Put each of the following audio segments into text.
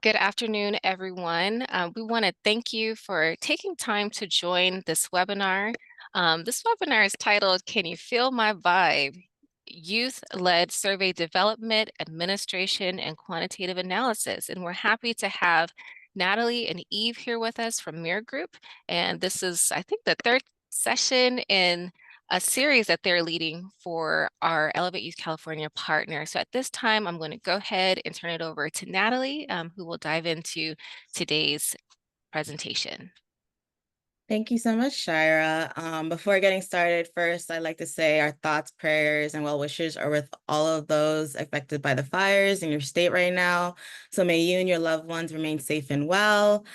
Good afternoon, everyone. We want to thank you for taking time to join this webinar. This webinar is titled, Can You Feel My Vibe? Youth-Led Survey Development, Administration, and Quantitative Analysis. And we're happy to have Natalie and Eve here with us from Mirror Group. And this is, I think, the third session in a series that they're leading for our Elevate Youth California partner. So at this time, I'm going to go ahead and turn it over to Natalie, who will dive into today's presentation. Thank you so much, Shira. Before getting started, first, I'd like to say our thoughts, prayers, and well wishes are with all of those affected by the fires in your state right now. So may you and your loved ones remain safe and well.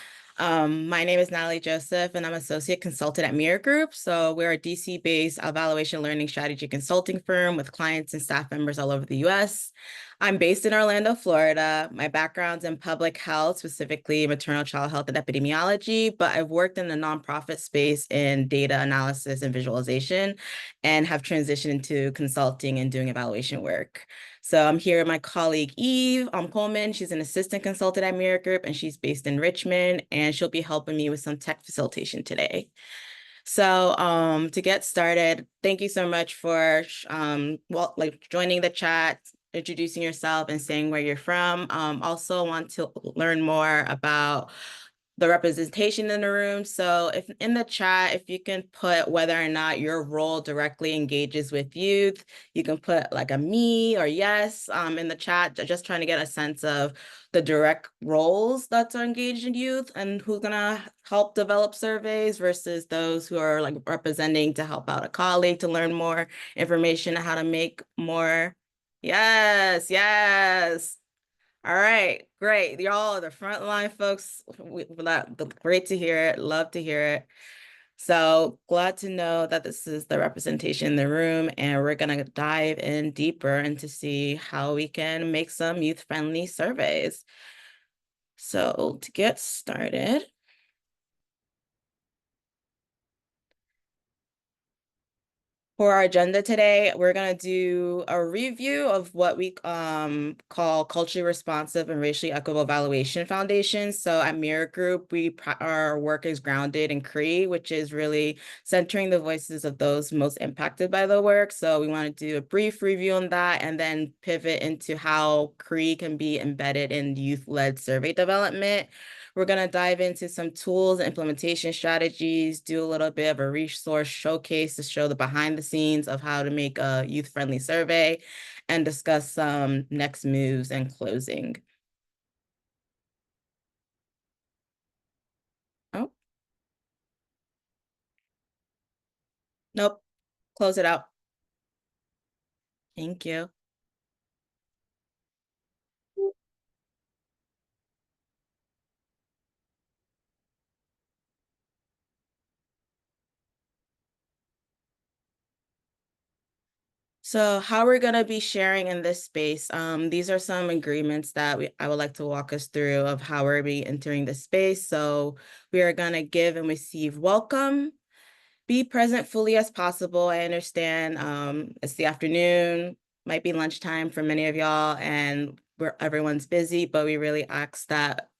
My name is Natalie Joseph, and I'm Associate Consultant at Mirror Group. So we're a DC-based evaluation learning strategy consulting firm with clients and staff members all over the U.S. I'm based in Orlando, Florida. My background's in public health, specifically maternal child health and epidemiology, but I've worked in the nonprofit space in data analysis and visualization and have transitioned into consulting and doing evaluation work. So I'm here with my colleague, Eve Coleman. She's an assistant consultant at Mirror Group, and she's based in Richmond, and she'll be helping me with some tech facilitation today. So to get started, thank you so much for joining the chat, introducing yourself and saying where you're from. Also want to learn more about the representation in the room. So if in the chat, if you can put whether or not your role directly engages with youth, you can put like a me or yes in the chat, just trying to get a sense of the direct roles that are engaged in youth and who's gonna help develop surveys versus those who are like representing to help out a colleague to learn more information on how to make more. Yes, yes. All right, great. Y'all are the frontline folks. Great to hear it. Love to hear it. So glad to know that this is the representation in the room, and we're gonna dive in deeper and to see how we can make some youth-friendly surveys. So to get started, for our agenda today, we're going to do a review of what we call culturally responsive and racially equitable evaluation foundations. So at Mirror Group, our work is grounded in CRE, which is really centering the voices of those most impacted by the work. So we want to do a brief review on that and then pivot into how CRE can be embedded in youth-led survey development. We're going to dive into some tools and implementation strategies, do a little bit of a resource showcase to show the behind the scenes of how to make a youth-friendly survey, and discuss some next moves and closing. Oh, nope. Close it out. Thank you. So how we're going to be sharing in this space, these are some agreements that I would like to walk us through of how we're be entering the space. So we are going to give and receive welcome, be present fully as possible. I understand it's the afternoon, might be lunchtime for many of y'all, and everyone's busy, but we really ask that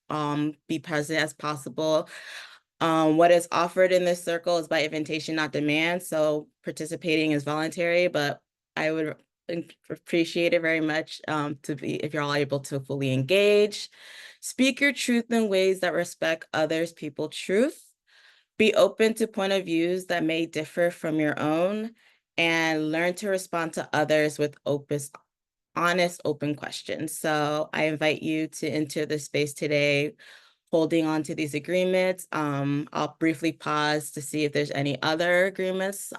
be present as possible. What is offered in this circle is by invitation, not demand. So participating is voluntary, but I would appreciate it very much if you're all able to fully engage. Speak your truth in ways that respect others' people's truth. Be open to point of views that may differ from your own, and learn to respond to others with honest, open questions. So I invite you to enter the space today holding on to these agreements. I'll briefly pause to see if there's any other agreements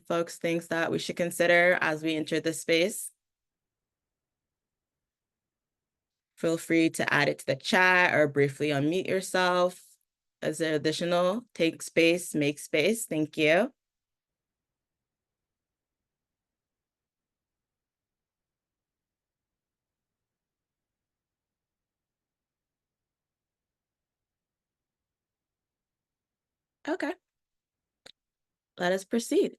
folks think that we should consider as we enter this space. Feel free to add it to the chat or briefly unmute yourself. As an additional, take space, make space. Thank you. Okay, let us proceed.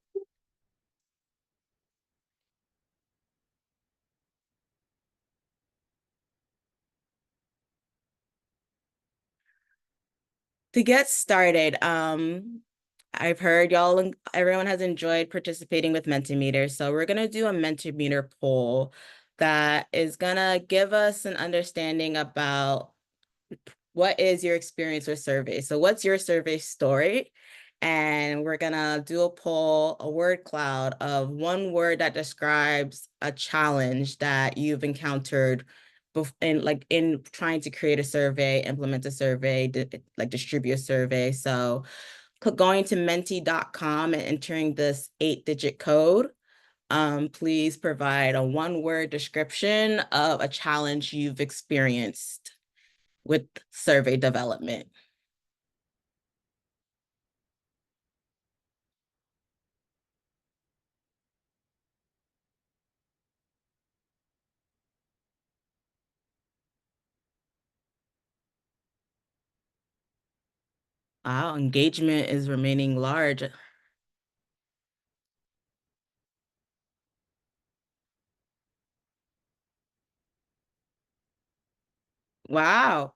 To get started, I've heard everyone has enjoyed participating with Mentimeter. So we're gonna do a Mentimeter poll that is gonna give us an understanding about what is your experience with surveys. So what's your survey story? And we're gonna do a poll, a word cloud of one word that describes a challenge that you've encountered in trying to create a survey, implement a survey, distribute a survey. So going to menti.com and entering this 8-digit code. Please provide a one-word description of a challenge you've experienced with survey development. Wow, engagement is remaining large. Wow.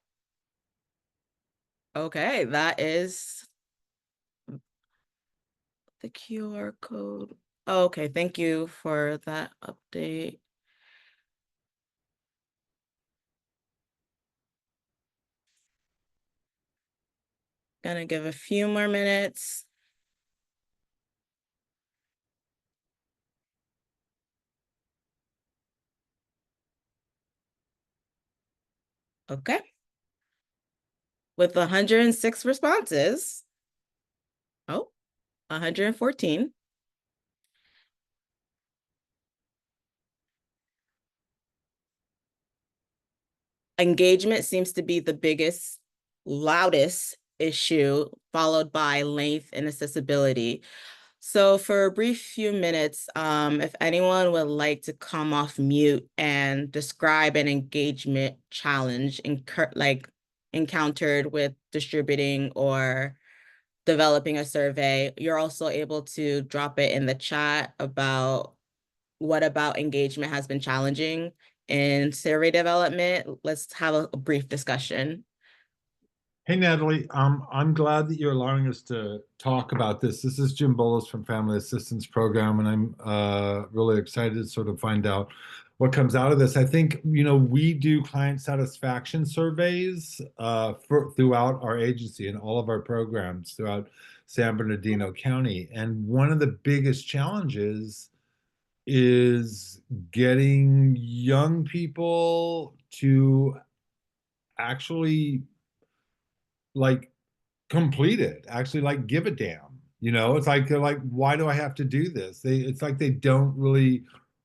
Okay, that is the QR code. Oh, okay, thank you for that update. Gonna give a few more minutes. Okay. With 106 responses. Oh, 114. Engagement seems to be the biggest, loudest issue, followed by length and accessibility. So for a brief few minutes, if anyone would like to come off mute and describe an engagement challenge encountered with distributing or developing a survey, you're also able to drop it in the chat about what about engagement has been challenging in survey development. Let's have a brief discussion. Hey, Natalie, I'm glad that you're allowing us to talk about this. This is Jim Bolus from Family Assistance Program, and I'm really excited to sort of find out what comes out of this. I think, we do client satisfaction surveys throughout our agency and all of our programs throughout San Bernardino County. And one of the biggest challenges is getting young people to actually like complete it, actually like give a damn. It's like they're like, why do I have to do this? It's like they don't really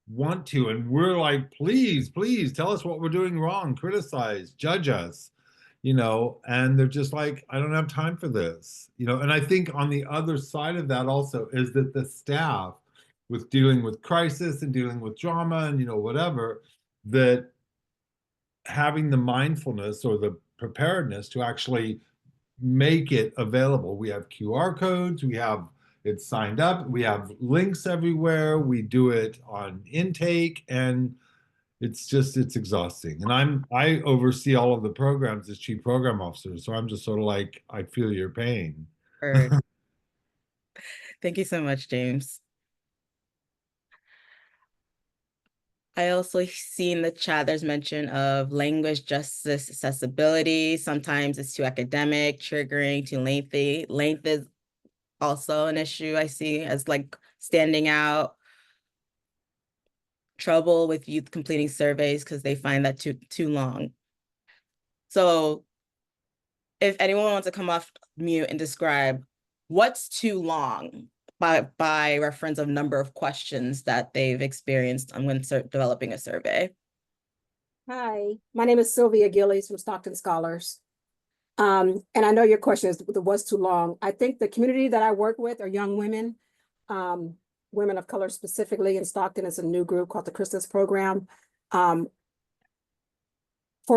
want to. And we're like, please, please tell us what we're doing wrong, criticize, judge us, and they're just like, I don't have time for this. And I think on the other side of that also is that the staff with dealing with crisis and dealing with drama and whatever, that having the mindfulness or the preparedness to actually make it available. We have QR codes, we have it signed up, we have links everywhere, we do it on intake, and it's exhausting. And I oversee all of the programs as chief program officer, so I'm just sort of like, I feel your pain. Heard. Thank you so much, James. I also see in the chat there's mention of language justice accessibility. Sometimes it's too academic, triggering, too lengthy. Length is also an issue I see as like standing out. Trouble with youth completing surveys because they find that too long. So if anyone wants to come off mute and describe what's too long by reference of number of questions that they've experienced when developing a survey. Hi, my name is Sylvia Gillies from Stockton Scholars. And I know your question is what's too long. I think the community that I work with are young women, women of color specifically in Stockton. It's a new group called the Christus Program. For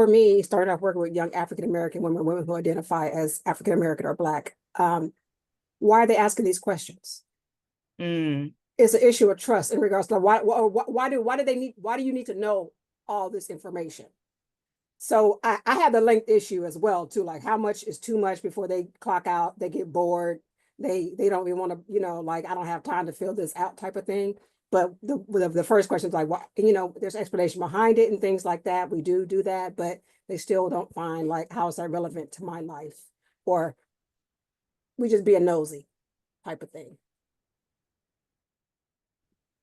me, started off working with young African-American women who identify as African-American or Black. Why are they asking these questions? It's an issue of trust in regards to why do you need to know all this information? So I have the length issue as well too. Like how much is too much before they clock out, they get bored, they don't even want to, like I don't have time to fill this out type of thing. But the first question is like, what, there's explanation behind it and things like that. We do that, but they still don't find like how is that relevant to my life, or we just being nosy type of thing.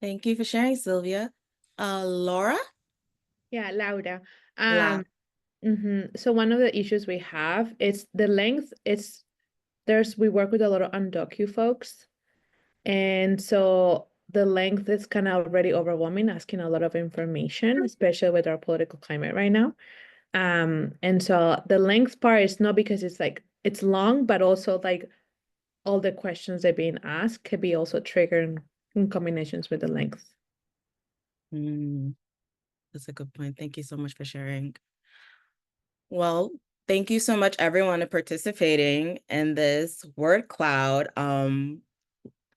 Thank you for sharing, Sylvia. Laura? Yeah, Laura. La So one of the issues we have is the length. We work with a lot of undocu folks, and so the length is kind of already overwhelming, asking a lot of information, especially with our political climate right now. And so the length part is not because it's long, but also like all the questions that are being asked could be also triggered in combinations with the length. That's a good point. Thank you so much for sharing. Well, thank you so much, everyone, for participating in this word cloud,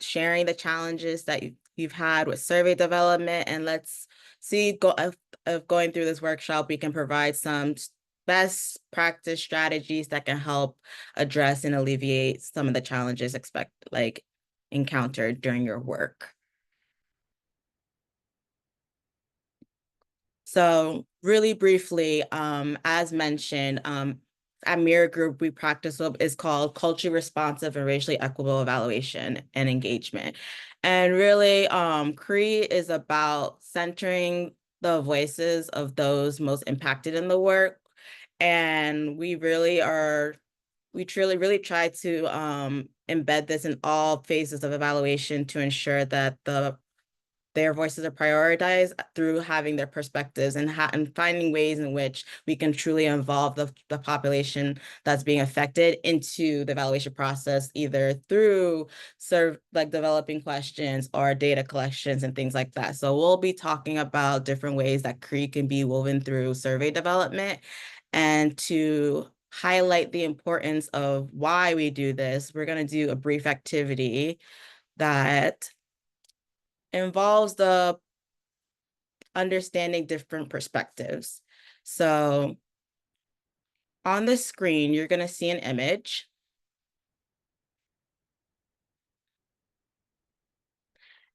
sharing the challenges that you've had with survey development. And let's see, of going through this workshop, we can provide some best practice strategies that can help address and alleviate some of the challenges encountered during your work. So really briefly, as mentioned, at Mirror Group, we practice what is called culturally responsive and racially equitable evaluation and engagement. And really, CRE is about centering the voices of those most impacted in the work. And we truly really try to embed this in all phases of evaluation to ensure that their voices are prioritized through having their perspectives and finding ways in which we can truly involve the population that's being affected into the evaluation process, either through developing questions or data collections and things like that. So we'll be talking about different ways that CRE can be woven through survey development. And to highlight the importance of why we do this, we're going to do a brief activity that involves the understanding different perspectives. So on the screen, you're going to see an image.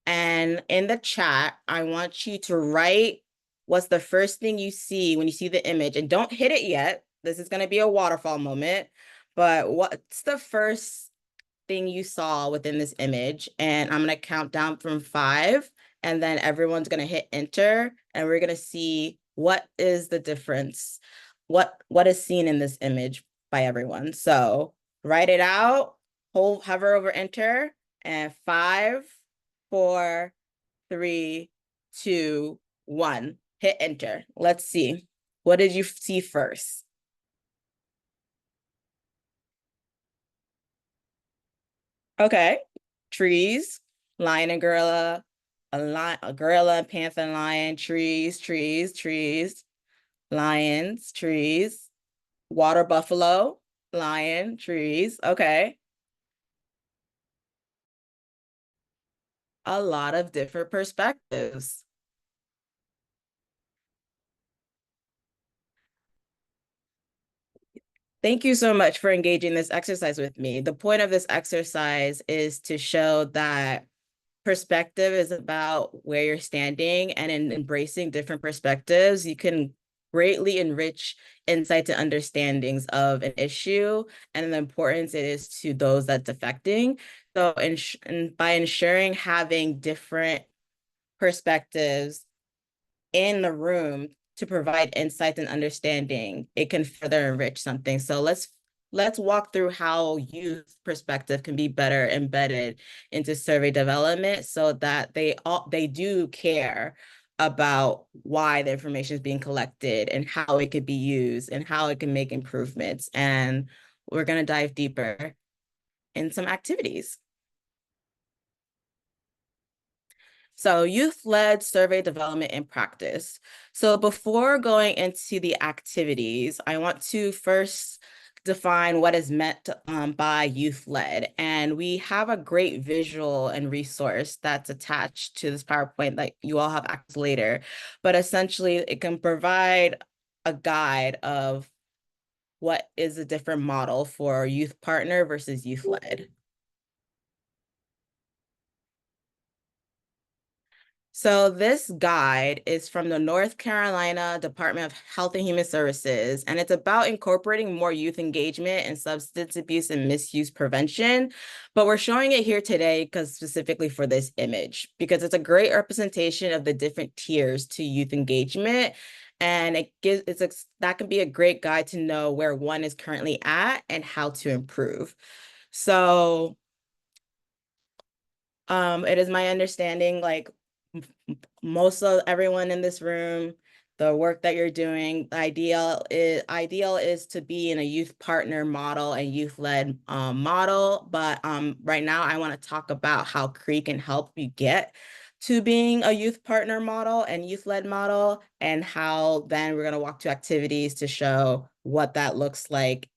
And in the chat, I want you to write what's the first thing you see when you see the image. And don't hit it yet. This is going to be a waterfall moment. But what's the first thing you saw within this image? And I'm going to count down from 5. And then everyone's going to hit enter. And we're going to see what is the difference. What is seen in this image by everyone. So write it out, hover over enter, and 5, 4, 3, 2, 1. Hit enter. Let's see. What did you see first? Okay. Trees, lion and gorilla, a gorilla, and panther and lion, trees, lions, trees, water buffalo, lion, trees. Okay. A lot of different perspectives. Thank you so much for engaging this exercise with me. The point of this exercise is to show that perspective is about where you're standing, and in embracing different perspectives, you can greatly enrich insights and understandings of an issue and the importance it is to those that's affecting. So and by ensuring having different perspectives in the room to provide insight and understanding, it can further enrich something. So let's walk through how youth perspective can be better embedded into survey development so that they do care about why the information is being collected and how it could be used and how it can make improvements. And we're going to dive deeper in some activities. So youth-led survey development in practice. So before going into the activities, I want to first define what is meant by youth-led. And we have a great visual and resource that's attached to this PowerPoint that you all have access later. But essentially, it can provide a guide of what is a different model for youth partner versus youth led. So this guide is from the North Carolina Department of Health and Human Services, and it's about incorporating more youth engagement and substance abuse and misuse prevention. But we're showing it here today because specifically for this image, because it's a great representation of the different tiers to youth engagement. And that can be a great guide to know where one is currently at and how to improve. So it is my understanding, like most of everyone in this room, the work that you're doing, ideal is to be in a youth partner model and youth-led model. But right now I want to talk about how CREE can help you get to being a youth partner model and youth-led model, and how then we're going to walk to activities to show what that looks like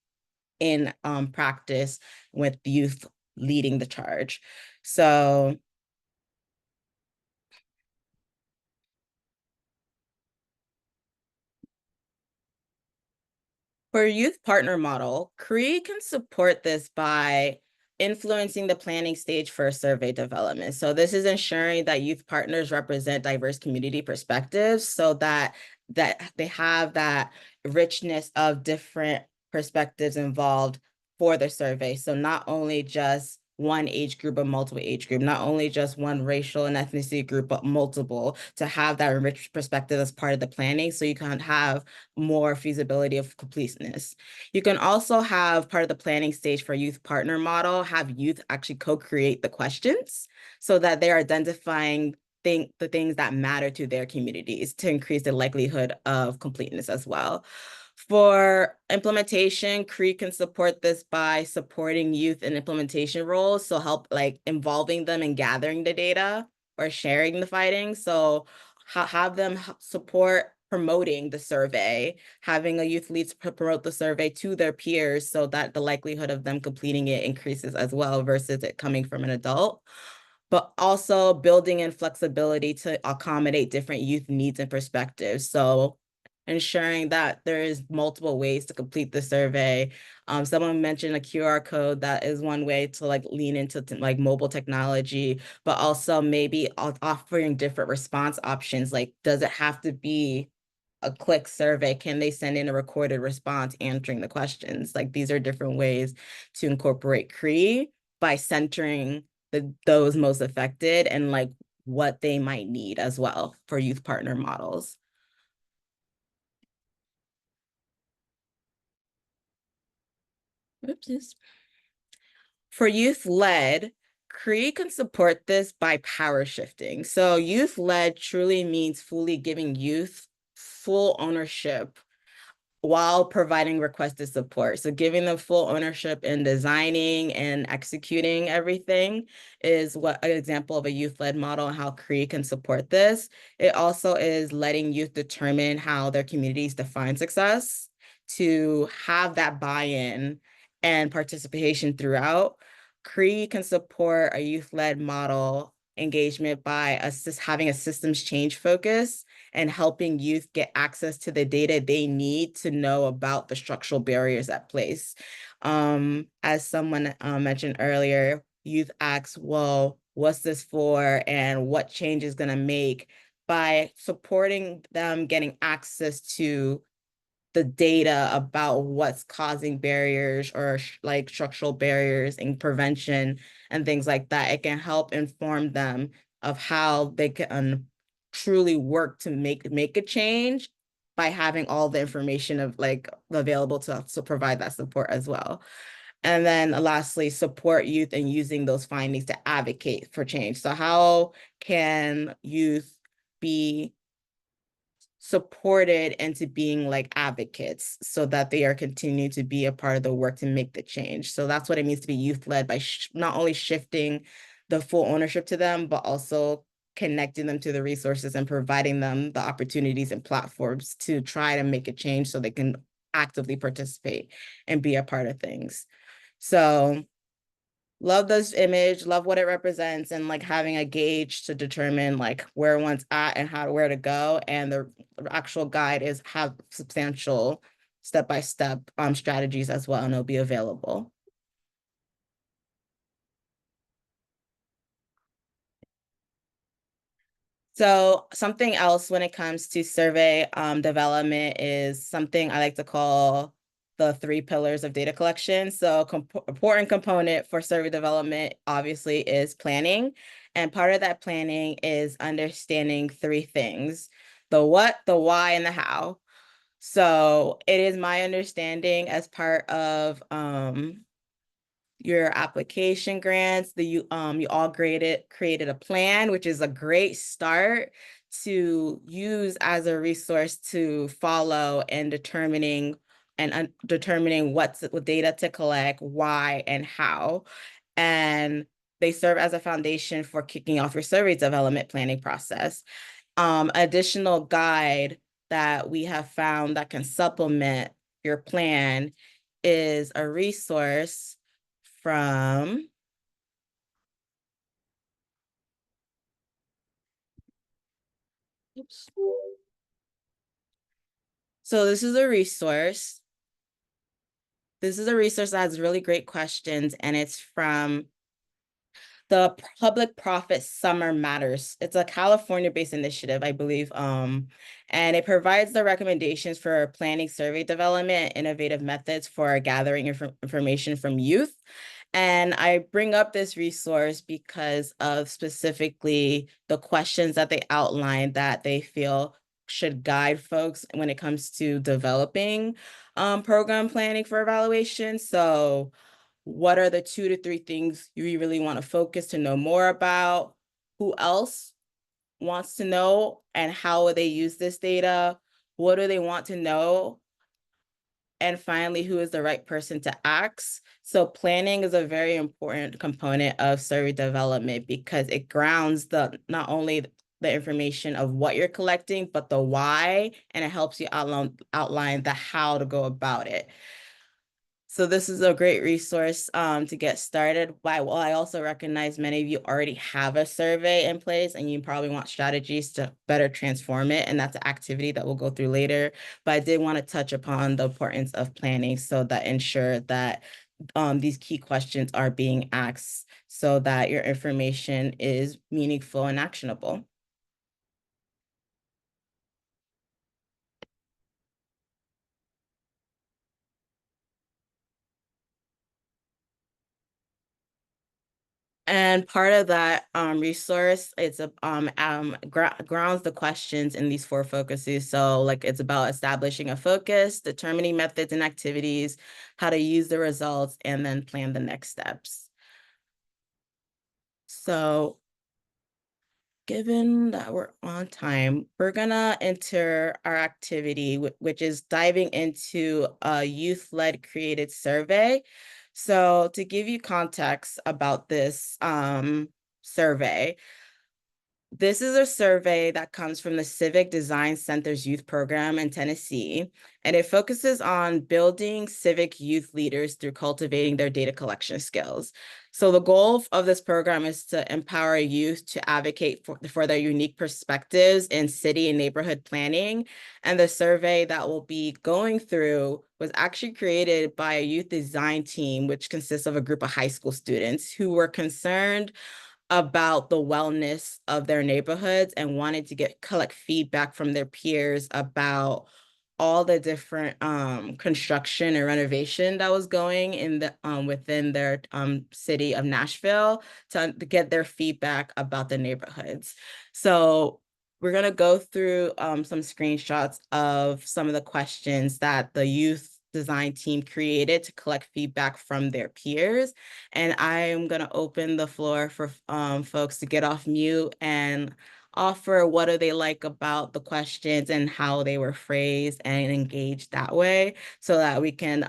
in practice with youth leading the charge. So for youth partner model, CREE can support this by influencing the planning stage for survey development. So this is ensuring that youth partners represent diverse community perspectives so that they have that richness of different perspectives involved for the survey. So not only just one age group, but multiple age group, not only just one racial and ethnicity group, but multiple, to have that rich perspective as part of the planning so you can have more feasibility of completeness. You can also have part of the planning stage for youth partner model, have youth actually co-create the questions so that they're identifying the things that matter to their communities to increase the likelihood of completeness as well. For implementation, CREE can support this by supporting youth in implementation roles. So help like involving them in gathering the data or sharing the findings. So have them support promoting the survey, having a youth lead promote the survey to their peers so that the likelihood of them completing it increases as well versus it coming from an adult. But also building in flexibility to accommodate different youth needs and perspectives. So ensuring that there is multiple ways to complete the survey. Someone mentioned a QR code. That is one way to like lean into like mobile technology, but also maybe offering different response options. Like, does it have to be a quick survey? Can they send in a recorded response answering the questions? Like, these are different ways to incorporate CREE by centering those most affected and like what they might need as well for youth partner models. Oops. For youth-led, CREE can support this by power shifting. So youth-led truly means fully giving youth full ownership while providing requested support. So giving them full ownership in designing and executing everything is what an example of a youth-led model and how CREE can support this. It also is letting youth determine how their communities define success to have that buy-in and participation throughout. CREE can support a youth-led model engagement by having a systems change focus and helping youth get access to the data they need to know about the structural barriers at place. As someone mentioned earlier, youth asks, well, what's this for and what change is going to make? By supporting them getting access to the data about what's causing barriers or like structural barriers and prevention and things like that, it can help inform them of how they can truly work to make a change by having all the information of like available to provide that support as well. And then lastly, support youth in using those findings to advocate for change. So how can youth be supported into being like advocates so that they are continuing to be a part of the work to make the change? So that's what it means to be youth-led, by not only shifting the full ownership to them, but also connecting them to the resources and providing them the opportunities and platforms to try to make a change so they can actively participate and be a part of things. So love this image, love what it represents, and like having a gauge to determine like where one's at and where to go. And the actual guide have substantial step-by-step strategies as well, and it'll be available. So something else when it comes to survey development is something I like to call the 3 pillars of data collection. So important component for survey development obviously is planning. And part of that planning is understanding 3 things: the what, the why, and the how. So it is my understanding as part of your application grants, you all created a plan, which is a great start to use as a resource to follow and determining what data to collect, why, and how. And they serve as a foundation for kicking off your survey development planning process. Additional guide that we have found that can supplement your plan is a resource from oops. So this is a resource. This is a resource that has really great questions, and it's from the Public Profit Summer Matters. It's a California-based initiative, I believe, and it provides the recommendations for planning survey development, innovative methods for gathering information from youth. And I bring up this resource because of specifically the questions that they outline that they feel should guide folks when it comes to developing program planning for evaluation. So what are the 2 to 3 things you really want to focus to know more about? Who else wants to know, and how will they use this data? What do they want to know? And finally, who is the right person to ask? So planning is a very important component of survey development because it grounds not only the information of what you're collecting, but the why, and it helps you outline the how to go about it. So this is a great resource to get started. While I also recognize many of you already have a survey in place and you probably want strategies to better transform it, and that's an activity that we'll go through later. But I did want to touch upon the importance of planning so that ensure that these key questions are being asked so that your information is meaningful and actionable. And part of that resource, it's grounds the questions in these 4 focuses. So like it's about establishing a focus, determining methods and activities, how to use the results, and then plan the next steps. So given that we're on time, we're gonna enter our activity, which is diving into a youth-led created survey. So to give you context about this survey, this is a survey that comes from the Civic Design Center's youth program in Tennessee, and it focuses on building civic youth leaders through cultivating their data collection skills. So the goal of this program is to empower youth to advocate for their unique perspectives in city and neighborhood planning. And the survey that we'll be going through was actually created by a youth design team, which consists of a group of high school students who were concerned about the wellness of their neighborhoods and wanted to collect feedback from their peers about all the different construction and renovation that was going in the within their city of Nashville to get their feedback about the neighborhoods. So we're going to go through some screenshots of some of the questions that the youth design team created to collect feedback from their peers. And I am going to open the floor for folks to get off mute and offer what do they like about the questions and how they were phrased and engaged that way so that we can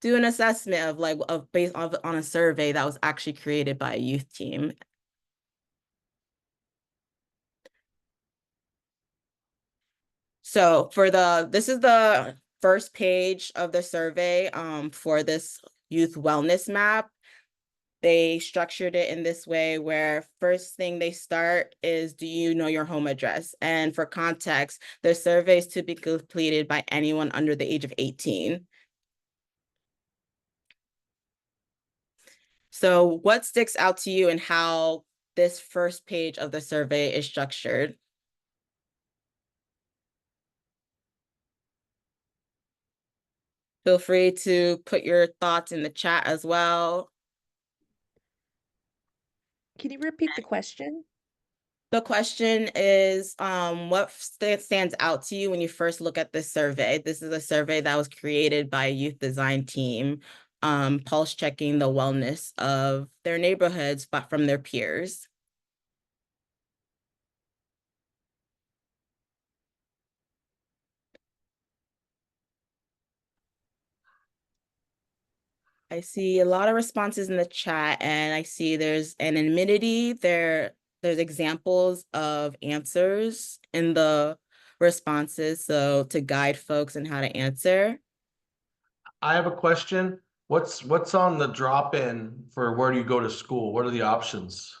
do an assessment of based on a survey that was actually created by a youth team. So this is the first page of the survey for this youth wellness map. They structured it in this way where first thing they start is, do you know your home address? And for context, the survey is to be completed by anyone under the age of 18. So what sticks out to you and how this first page of the survey is structured? Feel free to put your thoughts in the chat as well. Can you repeat the question? The question is, what stands out to you when you first look at this survey? This is a survey that was created by a youth design team, pulse checking the wellness of their neighborhoods, but from their peers. I see a lot of responses in the chat, and I see there's anonymity. There's examples of answers in the responses, so to guide folks in how to answer. I have a question. What's on the drop-in for where do you go to school? What are the options?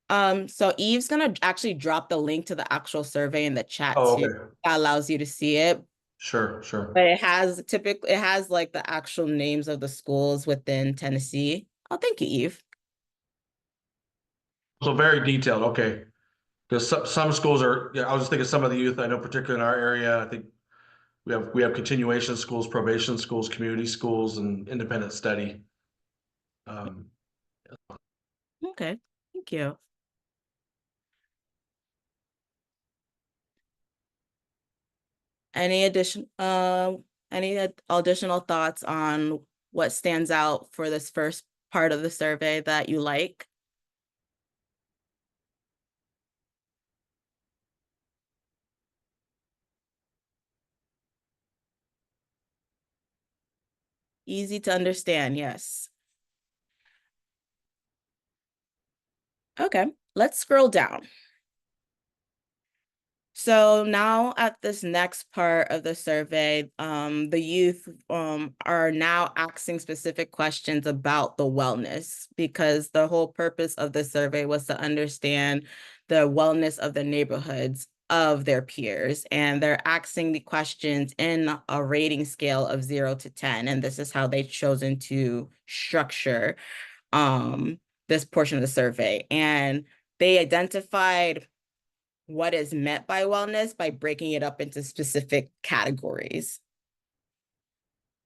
So Eve's gonna actually drop the link to the actual survey in the chat Oh, too. okay. That allows you to see it. Sure. But it has like the actual names of the schools within Tennessee. Oh, thank you, Eve. So very detailed, okay. Because some schools are, yeah, I was just thinking some of the youth I know, particularly in our area, I think we have continuation schools, probation schools, community schools, and independent study. Um, Okay, thank you. Any additional thoughts on what stands out for this first part of the survey that you like? Easy to understand, yes. Okay, let's scroll down. So now at this next part of the survey, the youth are now asking specific questions about the wellness, because the whole purpose of the survey was to understand the wellness of the neighborhoods of their peers. And they're asking the questions in a rating scale of 0 to 10. And this is how they've chosen to structure this portion of the survey. And they identified what is meant by wellness by breaking it up into specific categories.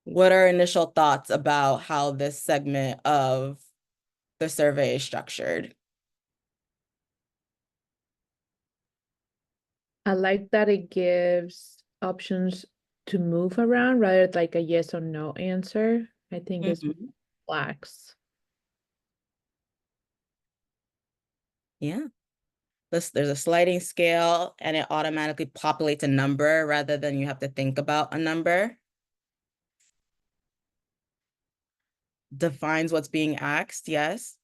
What are initial thoughts about how this segment of the survey is structured? I like that it gives options to move around rather than like a yes or no answer. I think it's flags. Yeah. There's a sliding scale and it automatically populates a number rather than you have to think about a number. Defines what's being asked, yes.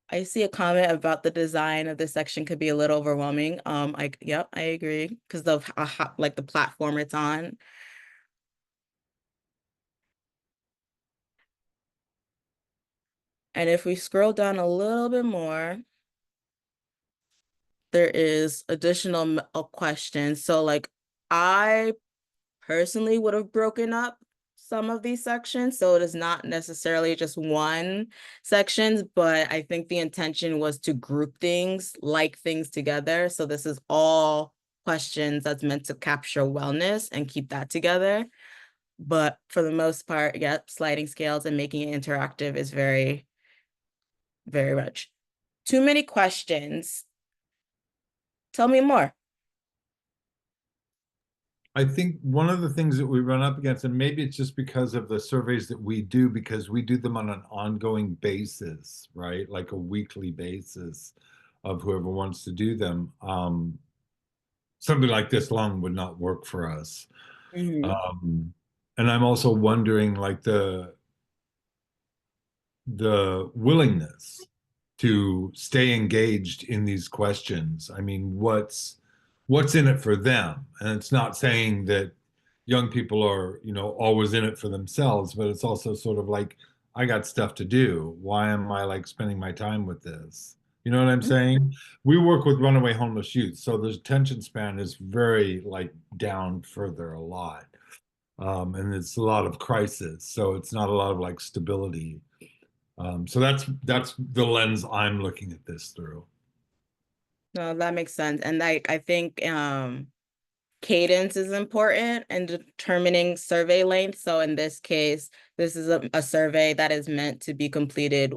I see a comment about the design of this section could be a little overwhelming. Yep, I agree, because of like the platform it's on. And if we scroll down a little bit more, there is additional questions. So like I personally would have broken up some of these sections. So it is not necessarily just one sections, but I think the intention was to group things, like things together. So this is all questions that's meant to capture wellness and keep that together. But for the most part, yeah, sliding scales and making it interactive is very, very much. Too many questions. Tell me more. I think one of the things that we run up against, and maybe it's just because of the surveys that we do, because we do them on an ongoing basis, right? Like a weekly basis of whoever wants to do them. Something like this long would not work for us. And I'm also wondering like the willingness to stay engaged in these questions. I mean, what's in it for them? And it's not saying that young people are, always in it for themselves, but it's also sort of like, I got stuff to do. Why am I like spending my time with this? You know what I'm saying? We work with runaway homeless youth, so the attention span is very like down further a lot. And it's a lot of crisis, so it's not a lot of like stability. So that's the lens I'm looking at this through. No, that makes sense. And I think cadence is important in determining survey length. So in this case, this is a survey that is meant to be completed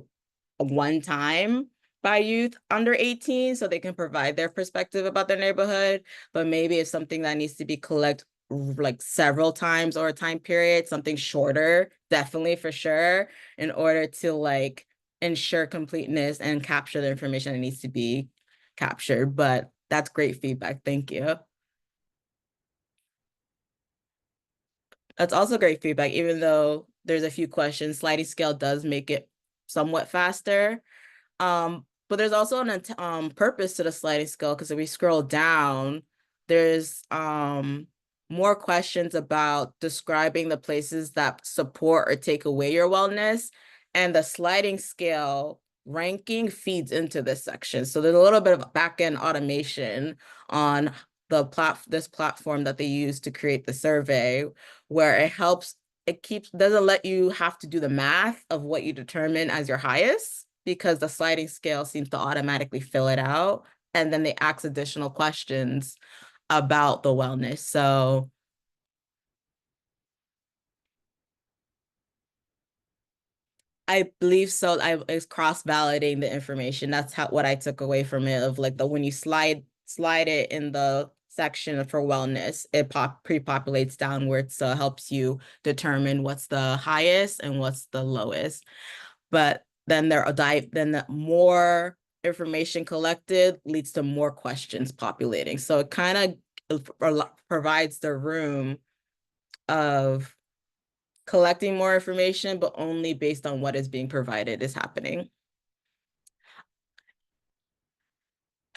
one time by youth under 18 so they can provide their perspective about their neighborhood. But maybe it's something that needs to be collected like several times or a time period, something shorter, definitely for sure, in order to like ensure completeness and capture the information that needs to be captured. But that's great feedback. Thank you. That's also great feedback, even though there's a few questions, sliding scale does make it somewhat faster. But there's also an purpose to the sliding scale, because if we scroll down, there's more questions about describing the places that support or take away your wellness, and the sliding scale ranking feeds into this section. So there's a little bit of back-end automation on this platform that they use to create the survey, where it doesn't let you have to do the math of what you determine as your highest, because the sliding scale seems to automatically fill it out. And then they ask additional questions about the wellness. So I believe so. It's cross-validating the information. That's what I took away from it, of like when you slide it in the section for wellness, it pre-populates downwards, so it helps you determine what's the highest and what's the lowest. But then the more information collected leads to more questions populating. So it kind of provides the room of collecting more information, but only based on what is being provided is happening.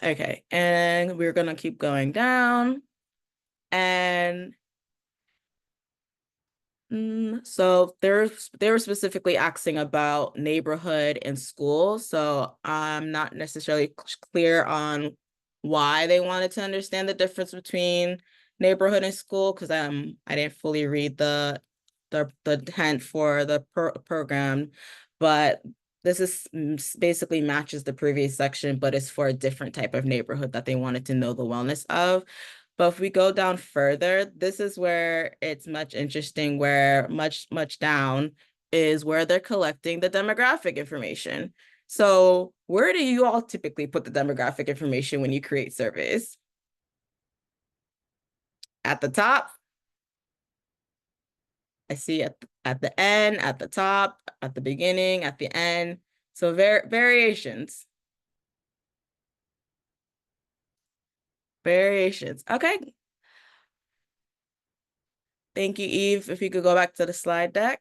Okay, and we're gonna keep going down. And so they were specifically asking about neighborhood and school. So I'm not necessarily clear on why they wanted to understand the difference between neighborhood and school, because I didn't fully read the intent for the program, but this is basically matches the previous section, but it's for a different type of neighborhood that they wanted to know the wellness of. But if we go down further, this is where it's much interesting, where much down is where they're collecting the demographic information. So where do you all typically put the demographic information when you create surveys? At the top? I see at the end, at the top, at the beginning, at the end. So variations. Variations. Okay. Thank you, Eve. If you could go back to the slide deck.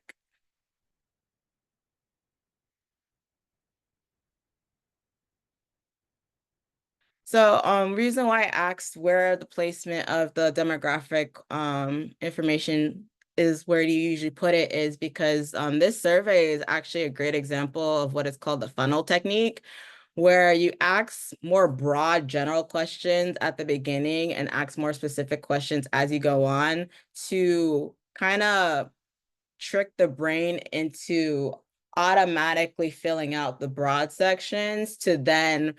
So reason why I asked where the placement of the demographic information is, where do you usually put it, is because this survey is actually a great example of what is called the funnel technique, where you ask more broad general questions at the beginning and ask more specific questions as you go on, to kind of trick the brain into automatically filling out the broad sections, to then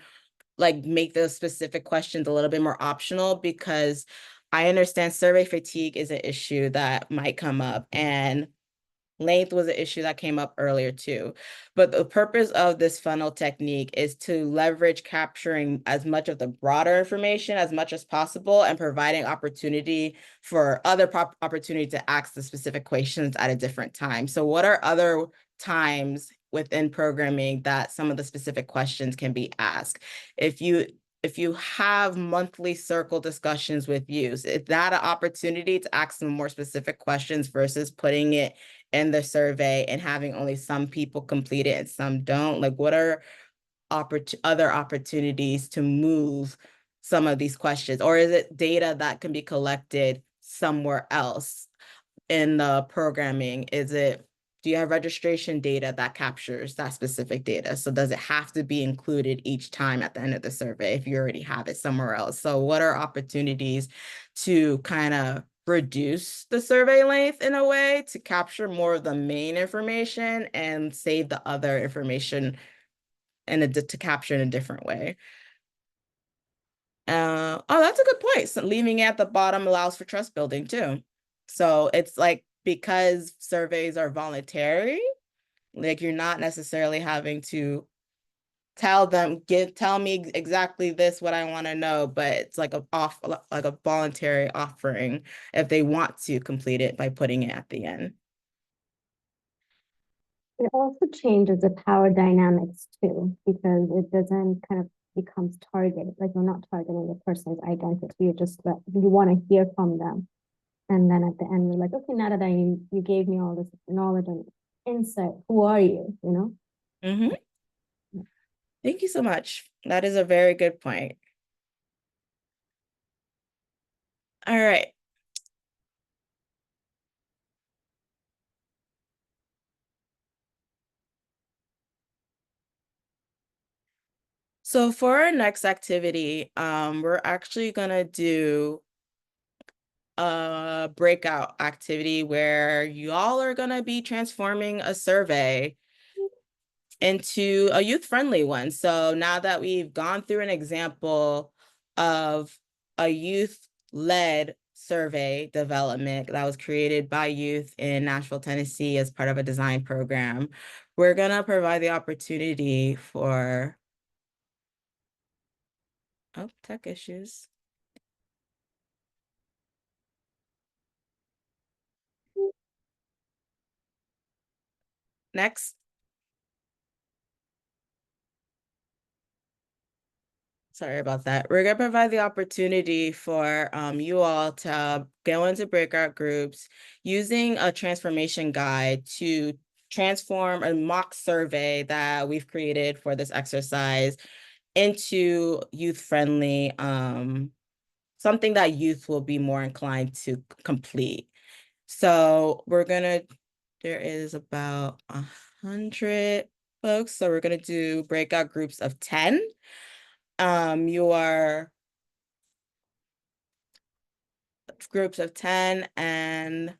like make those specific questions a little bit more optional. Because I understand survey fatigue is an issue that might come up, and length was an issue that came up earlier too. But the purpose of this funnel technique is to leverage capturing as much of the broader information as much as possible, and providing opportunity for other opportunity to ask the specific questions at a different time. So what are other times within programming that some of the specific questions can be asked? If you have monthly circle discussions with youth, is that an opportunity to ask some more specific questions versus putting it in the survey and having only some people complete it and some don't? Like, what are other opportunities to move some of these questions? Or is it data that can be collected somewhere else in the programming? Do you have registration data that captures that specific data? So does it have to be included each time at the end of the survey if you already have it somewhere else? So what are opportunities to kind of reduce the survey length in a way to capture more of the main information and save the other information to capture in a different way? Oh, that's a good point. So leaving it at the bottom allows for trust building too. So it's like, because surveys are voluntary, like you're not necessarily having to tell me exactly what I want to know, but it's like a voluntary offering if they want to complete it by putting it at the end. It also changes the power dynamics too, because it doesn't kind of becomes targeted. Like you're not targeting the person's identity. You want to hear from them. And then at the end, you're like, okay, now that you gave me all this knowledge and insight, who are you? You know? Mm-hmm. Thank you so much. That is a very good point. All right. So for our next activity, we're actually gonna do a breakout activity where you all are gonna be transforming a survey into a youth-friendly one. So now that we've gone through an example of a youth-led survey development that was created by youth in Nashville, Tennessee as part of a design program, we're gonna provide the opportunity for tech issues. Next. Sorry about that. We're going to provide the opportunity for you all to go into breakout groups using a transformation guide to transform a mock survey that we've created for this exercise into youth-friendly, something that youth will be more inclined to complete. So there is about 100 folks. So we're going to do breakout groups of 10. Your groups of 10, and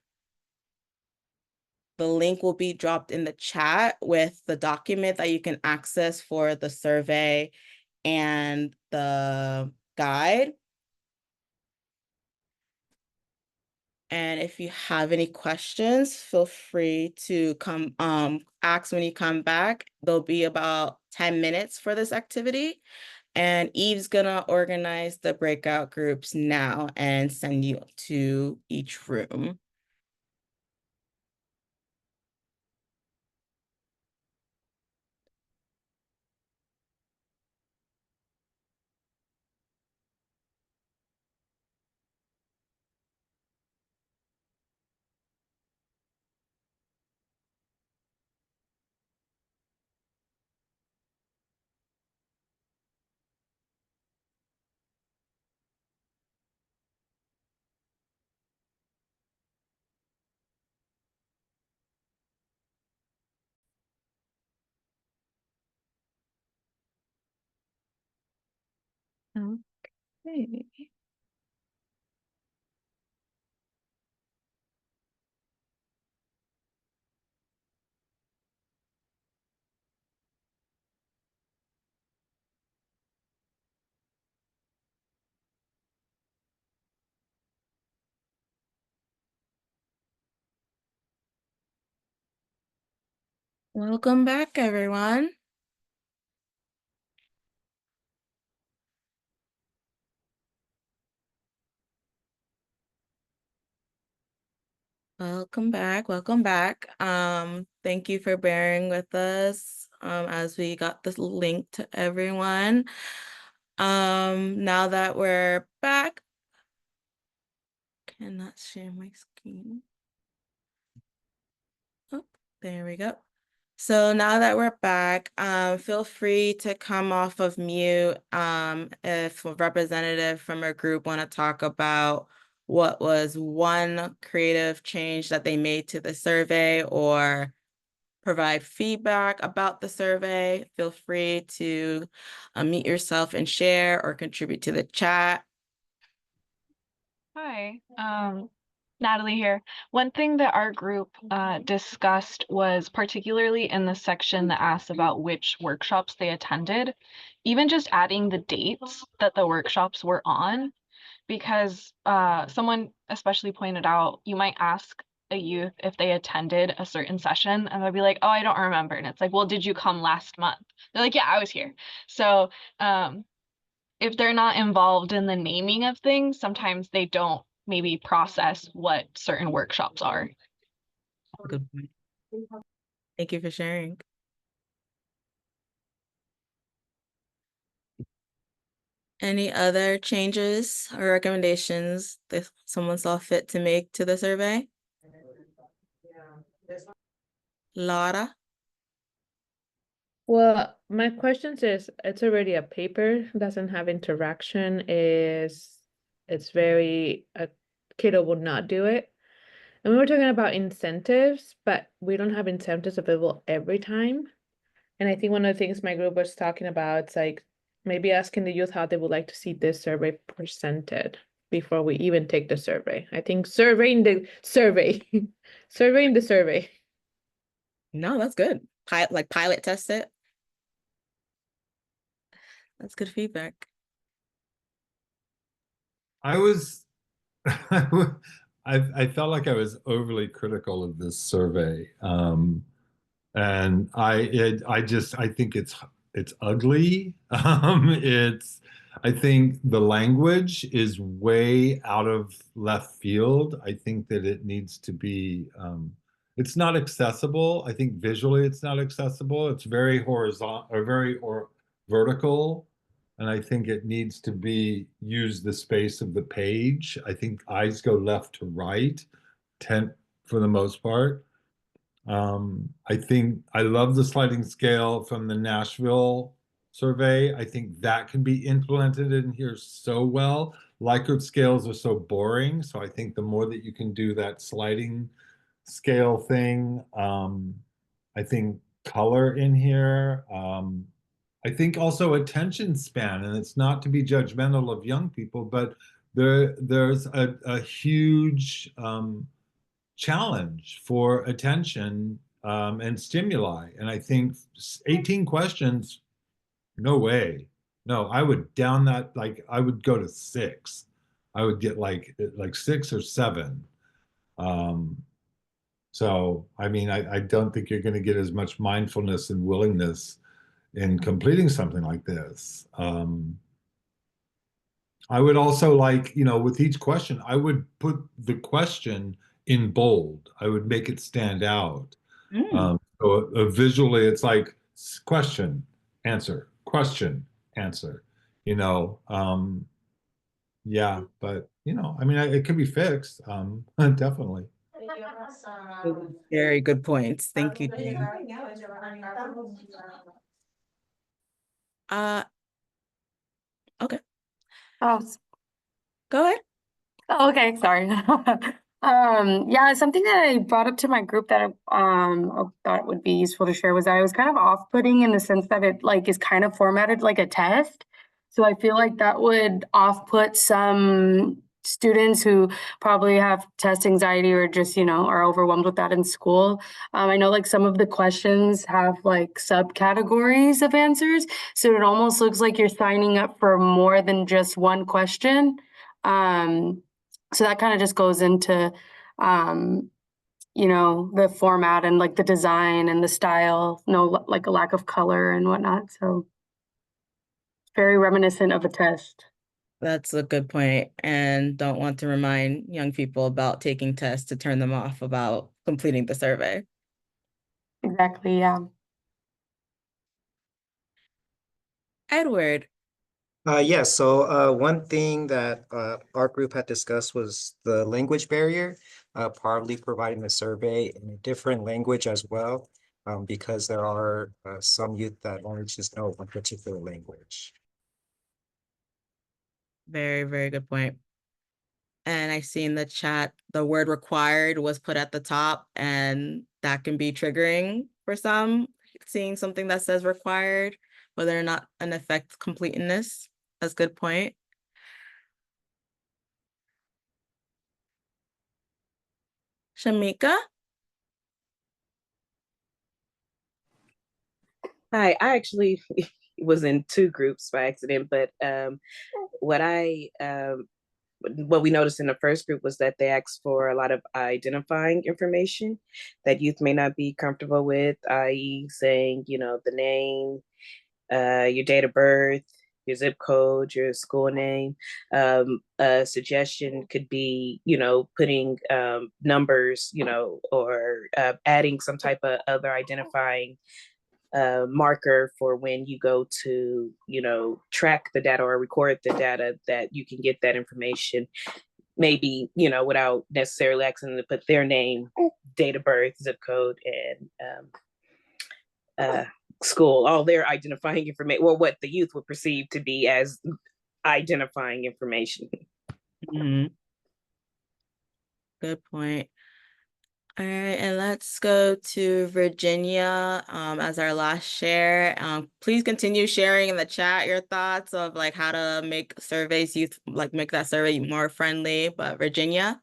the link will be dropped in the chat with the document that you can access for the survey and the guide. And if you have any questions, feel free to come ask when you come back. There'll be about 10 minutes for this activity. And Eve's gonna organize the breakout groups now and send you to each room. Okay. Welcome back, everyone. Welcome back. Welcome back. Thank you for bearing with us as we got this link to everyone. Now that we're back, cannot share my screen. Oh, there we go. So now that we're back, feel free to come off of mute if a representative from a group want to talk about what was one creative change that they made to the survey or provide feedback about the survey. Feel free to unmute yourself and share or contribute to the chat. Hi, Natalie here. One thing that our group discussed was particularly in the section that asks about which workshops they attended, even just adding the dates that the workshops were on, because someone especially pointed out you might ask a youth if they attended a certain session and they'll be like, oh, I don't remember. And it's like, well, did you come last month? They're like, yeah, I was here. So if they're not involved in the naming of things, sometimes they don't maybe process what certain workshops are. Good point. Thank you for sharing. Any other changes or recommendations that someone saw fit to make to the survey? Laura? Well, my question is, it's already a paper, doesn't have interaction, it's very, a kiddo would not do it. And we were talking about incentives, but we don't have incentives available every time. And I think one of the things my group was talking about, it's like maybe asking the youth how they would like to see this survey presented before we even take the survey. I think surveying the survey, surveying the survey. No, that's good. Pilot test it. That's good feedback. I was, I felt like I was overly critical of this survey. And I think it's ugly. I think the language is way out of left field. I think that it needs to be, it's not accessible. I think visually it's not accessible. It's very horizontal or or vertical. And I think it needs to be use the space of the page. I think eyes go left to right, for the most part. I think I love the sliding scale from the Nashville survey. I think that can be implemented in here so well. Likert scales are so boring. So I think the more that you can do that sliding scale thing, I think color in here. I think also attention span, and it's not to be judgmental of young people, but there's a huge challenge for attention and stimuli. And I think 18 questions, no way. No, I would down that, like I would go to 6. I would get like 6 or 7. So, I mean, I don't think you're going to get as much mindfulness and willingness in completing something like this. I would also like, with each question, I would put the question in bold. I would make it stand out. So visually, it's like question, answer, question, answer. Yeah, but I mean, it could be fixed. Definitely. Very good points. Thank you, Jane. Okay, Oh, go ahead. okay, sorry. Yeah, something that I brought up to my group that I thought would be useful to share was that I was kind of off-putting in the sense that it like is kind of formatted like a test. So I feel like that would off-put some students who probably have test anxiety or just, are overwhelmed with that in school. I know like some of the questions have like subcategories of answers. So it almost looks like you're signing up for more than just one question. So that kind of just goes into, the format and like the design and the style, like a lack of color and whatnot. So very reminiscent of a test. That's a good point, and don't want to remind young people about taking tests to turn them off about completing the survey. Exactly, yeah. Edward. Yes, so one thing that our group had discussed was the language barrier, probably providing the survey in a different language as well. because there are some youth that only just know one particular language. Very, very good point. And I see in the chat, the word required was put at the top, and that can be triggering for some, seeing something that says required, whether or not an affects completeness. That's a good point. Shamika? Hi, I actually was in two groups by accident, but what I what we noticed in the first group was that they asked for a lot of identifying information that youth may not be comfortable with, i.e., saying, you know, the name, your date of birth, your zip code, your school name. A suggestion could be, you know, putting numbers, you know, or adding some type of other identifying marker for when you go to, you know, track the data or record the data, that you can get that information, maybe, you know, without necessarily asking them to put their name, date of birth, zip code, and school, all their identifying information, or what the youth would perceive to be as identifying information. Good point. All right, and let's go to Virginia as our last share. Please continue sharing in the chat your thoughts of like how to make surveys make that survey more friendly. But Virginia?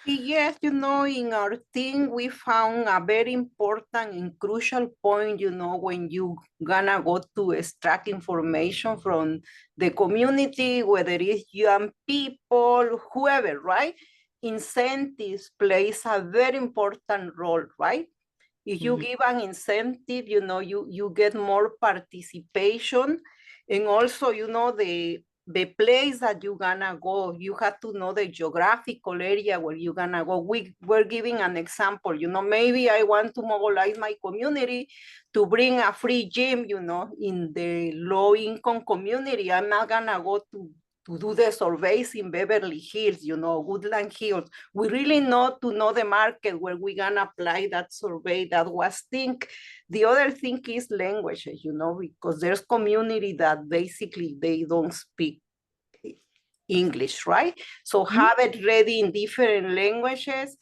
Yes, you know, in our team, we found a very important and crucial point, you know, when you gonna go to extract information from the community, whether it's young people, whoever, right? Incentives plays a very important role, right? If you give an incentive, you know, you get more participation. And also, you know, the place that you're gonna go, you have to know the geographical area where you're gonna go. We're giving an example, you know, maybe I want to mobilize my community to bring a free gym, you know, in the low income community. I'm not gonna go to do the surveys in Beverly Hills, you know, Woodland Hills. We really know to know the market where we're gonna apply that survey. That was think. The other thing is languages, you know, because there's community that basically they don't speak English, right? So have it ready in different languages.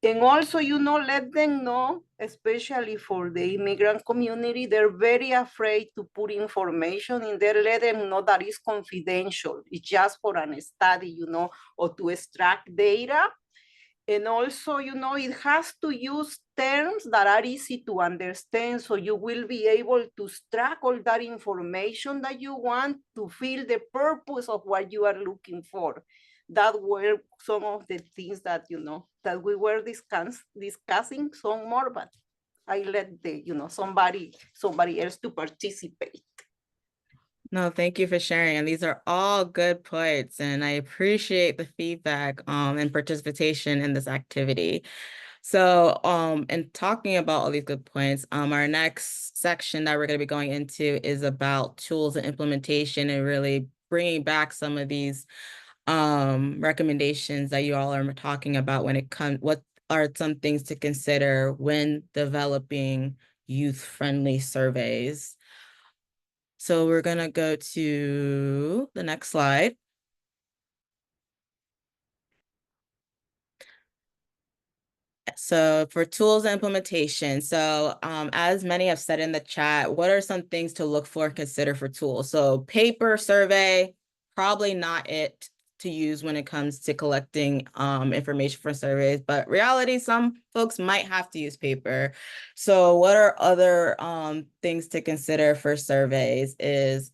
And also, you know, let them know, especially for the immigrant community, they're very afraid to put information in there. Let them know that it's confidential. It's just for an study, you know, or to extract data. And also, you know, it has to use terms that are easy to understand. So you will be able to extract all that information that you want to feel the purpose of what you are looking for. That were some of the things that, you know, that we were discussing some more, but I let the, you know, somebody else to participate. No, thank you for sharing. And these are all good points. And I appreciate the feedback and participation in this activity. So in talking about all these good points, our next section that we're going to be going into is about tools and implementation, and really bringing back some of these recommendations that you all are talking about when it comes, what are some things to consider when developing youth-friendly surveys. So we're going to go to the next slide. So for tools and implementation, so as many have said in the chat, what are some things to look for and consider for tools? So paper survey, probably not it to use when it comes to collecting information for surveys, but reality, some folks might have to use paper. So what are other things to consider for surveys is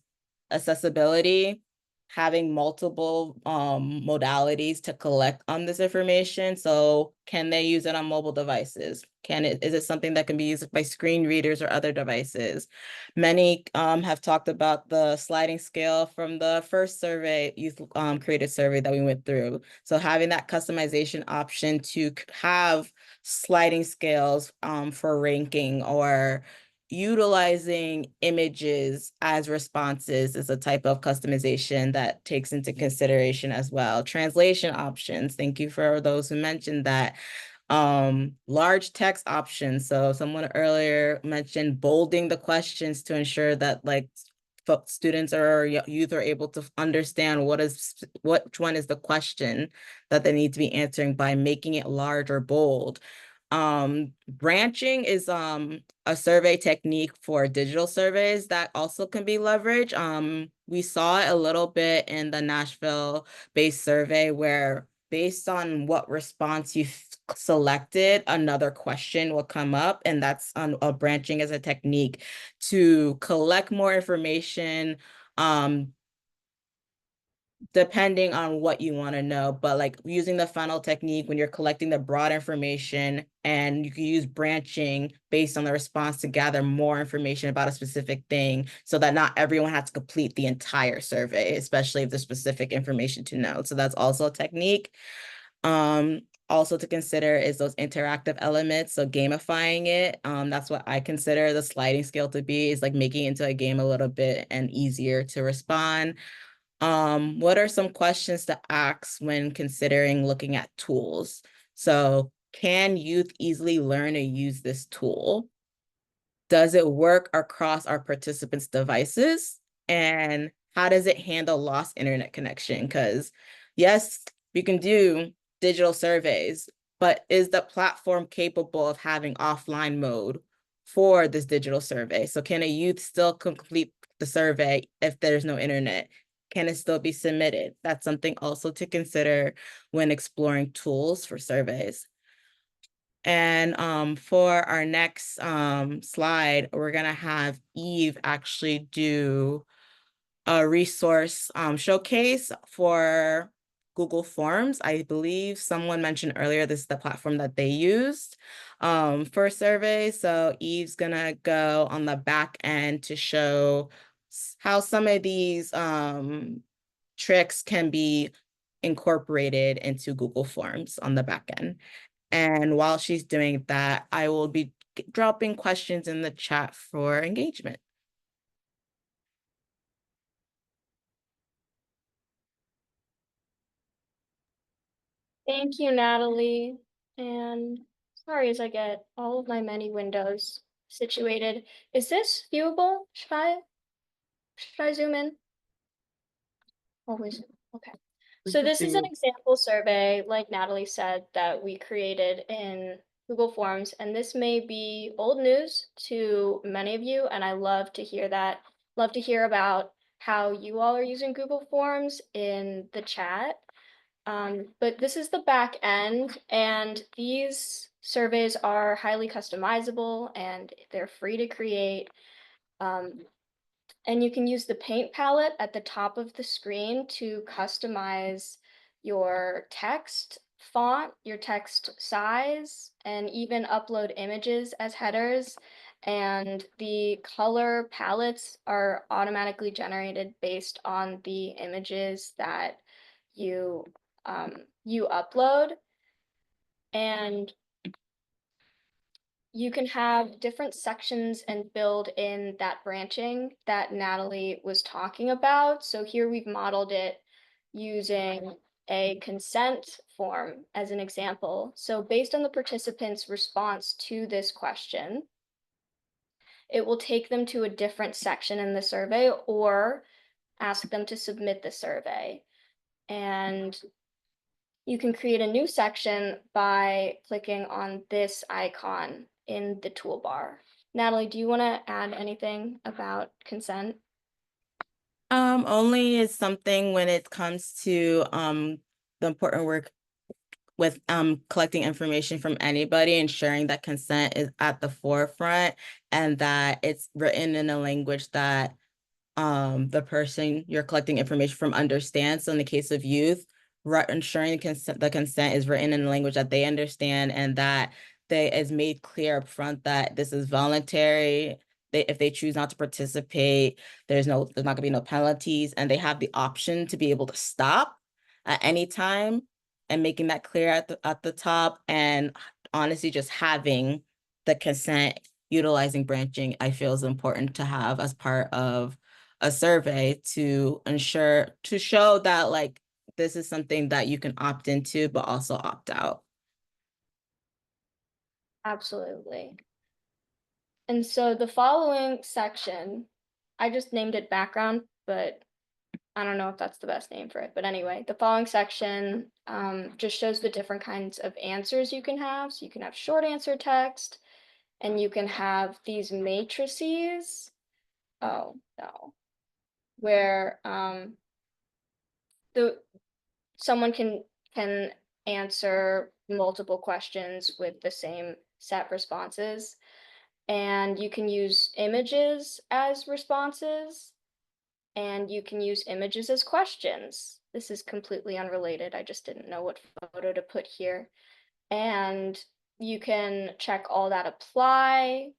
accessibility, having multiple modalities to collect on this information. So can they use it on mobile devices? Is it something that can be used by screen readers or other devices? Many have talked about the sliding scale from the first survey, youth created survey that we went through. So having that customization option to have sliding scales for ranking, or utilizing images as responses is a type of customization that takes into consideration as well. Translation options, thank you for those who mentioned that. Large text options. So someone earlier mentioned bolding the questions to ensure that like students or youth are able to understand which one is the question that they need to be answering by making it large or bold. Branching is a survey technique for digital surveys that also can be leveraged. We saw it a little bit in the Nashville-based survey where based on what response you selected, another question will come up, and that's on branching as a technique to collect more information, depending on what you want to know, but like using the funnel technique when you're collecting the broad information, and you can use branching based on the response to gather more information about a specific thing so that not everyone has to complete the entire survey, especially if there's specific information to know. So that's also a technique. Also to consider is those interactive elements, so gamifying it. That's what I consider the sliding scale to be, is like making it into a game a little bit and easier to respond. What are some questions to ask when considering looking at tools? So can youth easily learn to use this tool? Does it work across our participants' devices? And how does it handle lost internet connection? Because yes, you can do digital surveys, but is the platform capable of having offline mode for this digital survey? So can a youth still complete the survey if there's no internet? Can it still be submitted? That's something also to consider when exploring tools for surveys. And for our next slide, we're gonna have Eve actually do a resource showcase for Google Forms. I believe someone mentioned earlier this is the platform that they used for surveys. So Eve's gonna go on the back end to show how some of these tricks can be incorporated into Google Forms on the back end. And while she's doing that, I will be dropping questions in the chat for engagement. Thank you, Natalie. And sorry as I get all of my many windows situated. Is this viewable? Should I zoom in? Always, okay. So this is an example survey, like Natalie said, that we created in Google Forms, and this may be old news to many of you, and I love to hear that. Love to hear about how you all are using Google Forms in the chat. But this is the back end, and these surveys are highly customizable and they're free to create. And you can use the paint palette at the top of the screen to customize your text font, your text size, and even upload images as headers. And the color palettes are automatically generated based on the images that you upload. And you can have different sections and build in that branching that Natalie was talking about. So here we've modeled it using a consent form as an example. So based on the participants' response to this question, it will take them to a different section in the survey or ask them to submit the survey. And you can create a new section by clicking on this icon in the toolbar. Natalie, do you want to add anything about consent? Only is something when it comes to the important work with collecting information from anybody, ensuring that consent is at the forefront and that it's written in a language that the person you're collecting information from understands. So in the case of youth, ensuring the consent is written in a language that they understand and that is made clear up front that this is voluntary. If they choose not to participate, there's not gonna be no penalties, and they have the option to be able to stop at any time, and making that clear at the top. And honestly, just having the consent utilizing branching, I feel is important to have as part of a survey to show that like this is something that you can opt into, but also opt out. Absolutely. And so the following section, I just named it background, but I don't know if that's the best name for it. But anyway, the following section just shows the different kinds of answers you can have. So you can have short answer text, and you can have these matrices. Oh, no. Where someone can answer multiple questions with the same set responses. And you can use images as responses, and you can use images as questions. This is completely unrelated. I just didn't know what photo to put here. And you can check all that apply.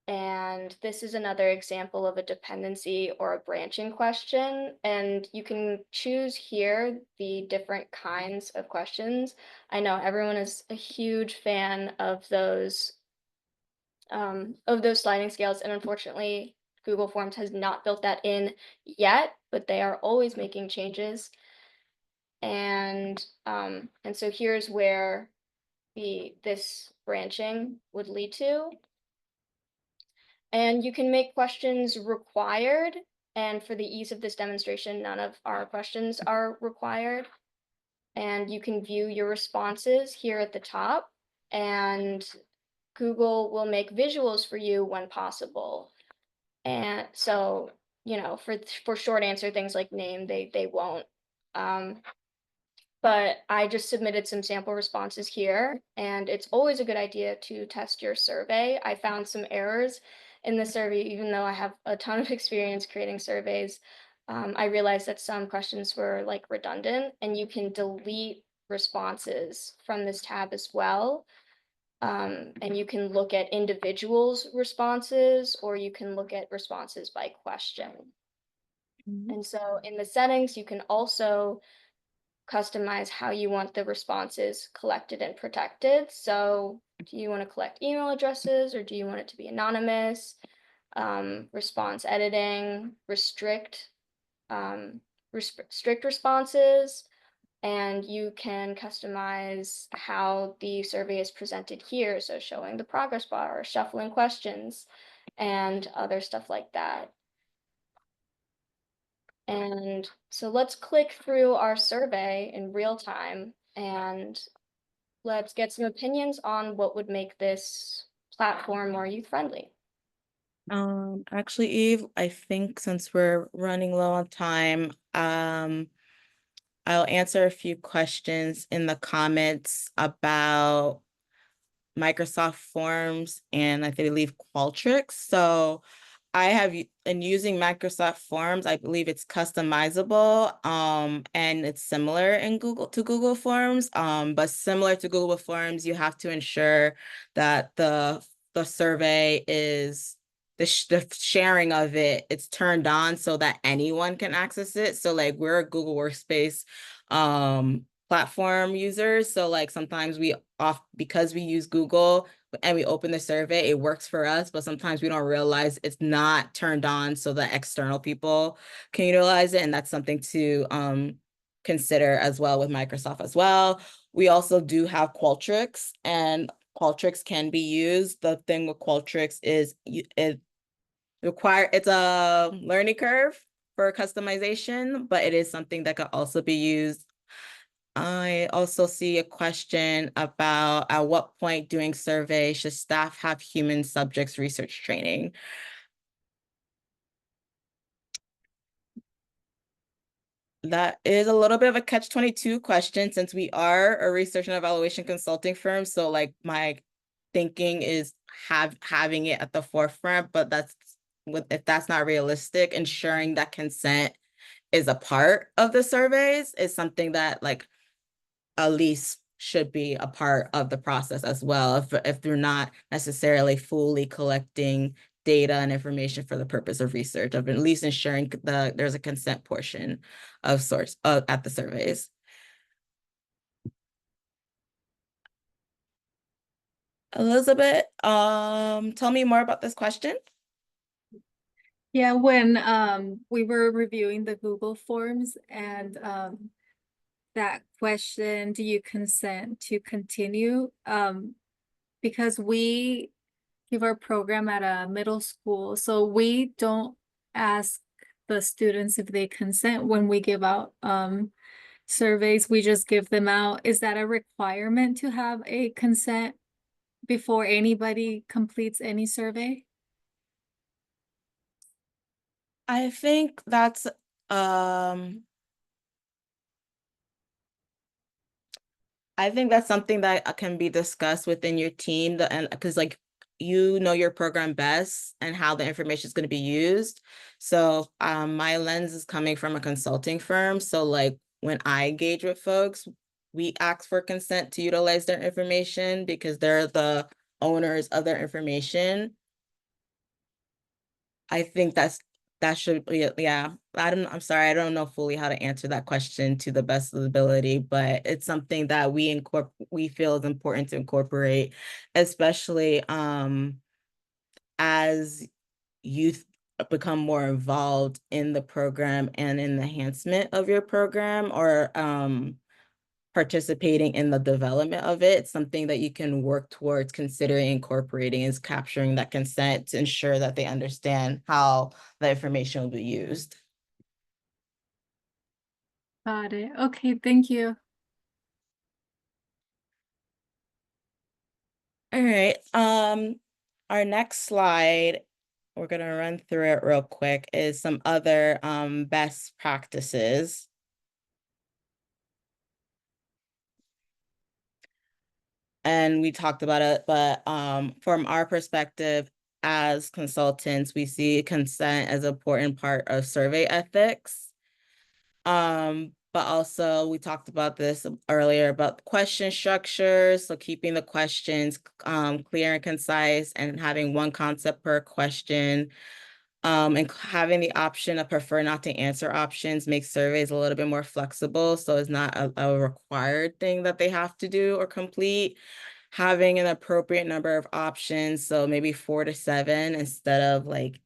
And this is another example of a dependency or a branching question. And you can choose here the different kinds of questions. I know everyone is a huge fan of those sliding scales, and unfortunately, Google Forms has not built that in yet, but they are always making changes. And so here's where this branching would lead to. And you can make questions required. And for the ease of this demonstration, none of our questions are required. And you can view your responses here at the top. And Google will make visuals for you when possible. And so, you know, for short answer things like name, they won't. But I just submitted some sample responses here, and it's always a good idea to test your survey. I found some errors in the survey, even though I have a ton of experience creating surveys. I realized that some questions were like redundant, and you can delete responses from this tab as well. And you can look at individuals' responses, or you can look at responses by question. And so in the settings, you can also customize how you want the responses collected and protected. So do you want to collect email addresses, or do you want it to be anonymous? Response editing, restrict responses, and you can customize how the survey is presented here. So showing the progress bar, shuffling questions, and other stuff like that. And so let's click through our survey in real time, and let's get some opinions on what would make this platform more youth-friendly. Actually, Eve, I think since we're running low on time, I'll answer a few questions in the comments about Microsoft Forms and I believe Qualtrics. So I have, in using Microsoft Forms, I believe it's customizable, and it's similar in Google Forms, but similar to Google Forms, you have to ensure that the survey is the sharing of it's turned on so that anyone can access it. So like we're a Google Workspace platform users, so like sometimes because we use Google and we open the survey, it works for us, but sometimes we don't realize it's not turned on so that external people can utilize it. And that's something to consider as well with Microsoft as well. We also do have Qualtrics, and Qualtrics can be used. The thing with Qualtrics is it's a learning curve for customization, but it is something that could also be used. I also see a question about at what point during survey should staff have human subjects research training? That is a little bit of a catch-22 question since we are a research and evaluation consulting firm. So like my thinking is having it at the forefront, but if that's not realistic, ensuring that consent is a part of the surveys is something that like at least should be a part of the process as well, if they're not necessarily fully collecting data and information for the purpose of research, of at least ensuring there's a consent portion of sorts at the surveys. Elizabeth, tell me more about this question. Yeah, when we were reviewing the Google Forms and that question, do you consent to continue? because we give our program at a middle school, so we don't ask the students if they consent when we give out surveys. We just give them out. Is that a requirement to have a consent before anybody completes any survey? I think that's I think that's something that can be discussed within your team, and because like you know your program best and how the information is going to be used. So my lens is coming from a consulting firm. So like when I engage with folks, we ask for consent to utilize their information because they're the owners of their information. I think that should be, yeah. I'm sorry, I don't know fully how to answer that question to the best of the ability, but it's something that we feel is important to incorporate, especially as youth become more involved in the program and in the enhancement of your program, or participating in the development of it. It's something that you can work towards considering incorporating, is capturing that consent to ensure that they understand how the information will be used. Got it. Okay, thank you. All right. Our next slide, we're gonna run through it real quick, is some other best practices. And we talked about it, but from our perspective as consultants, we see consent as an important part of survey ethics. But also we talked about this earlier about question structures. So keeping the questions clear and concise and having one concept per question. And having the option of prefer not to answer options makes surveys a little bit more flexible. So it's not a required thing that they have to do or complete. Having an appropriate number of options, so maybe 4 to 7 instead of like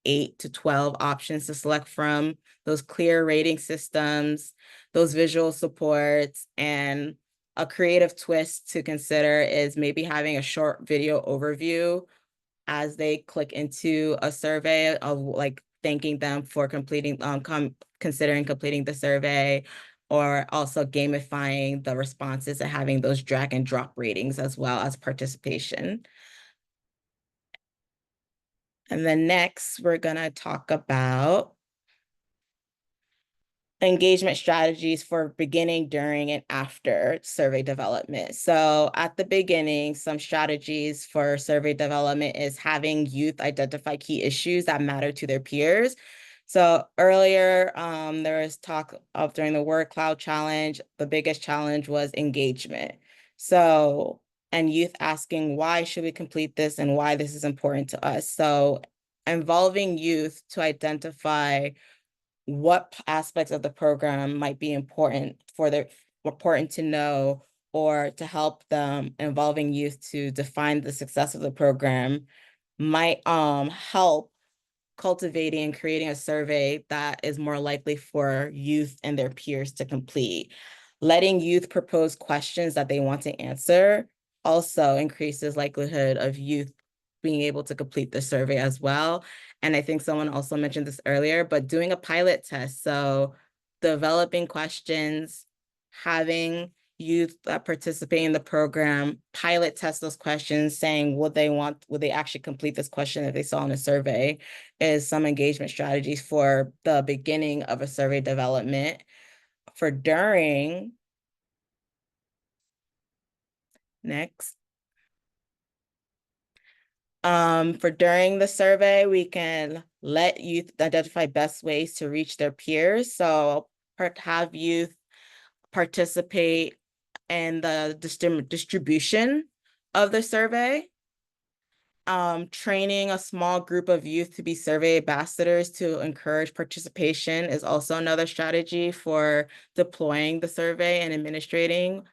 8 to 12 options to select from, those clear rating systems, those visual supports, and a creative twist to consider is maybe having a short video overview as they click into a survey of like thanking them for completing, considering completing the survey, or also gamifying the responses and having those drag and drop ratings as well as participation. And then next, we're gonna talk about engagement strategies for beginning, during, and after survey development. So at the beginning, some strategies for survey development is having youth identify key issues that matter to their peers. So earlier, there was talk of during the word cloud challenge, the biggest challenge was engagement. So, and youth asking, why should we complete this and why this is important to us? So involving youth to identify what aspects of the program might be important to know, or to help them, involving youth to define the success of the program, might help cultivating and creating a survey that is more likely for youth and their peers to complete. Letting youth propose questions that they want to answer also increases likelihood of youth being able to complete the survey as well. And I think someone also mentioned this earlier, but doing a pilot test. So developing questions, having youth that participate in the program pilot test those questions, saying would they actually complete this question if they saw in a survey, is some engagement strategies for the beginning of a survey development. For during, next. For during the survey, we can let youth identify best ways to reach their peers. So have youth participate in the distribution of the survey. Training a small group of youth to be survey ambassadors to encourage participation is also another strategy for deploying the survey and administrating,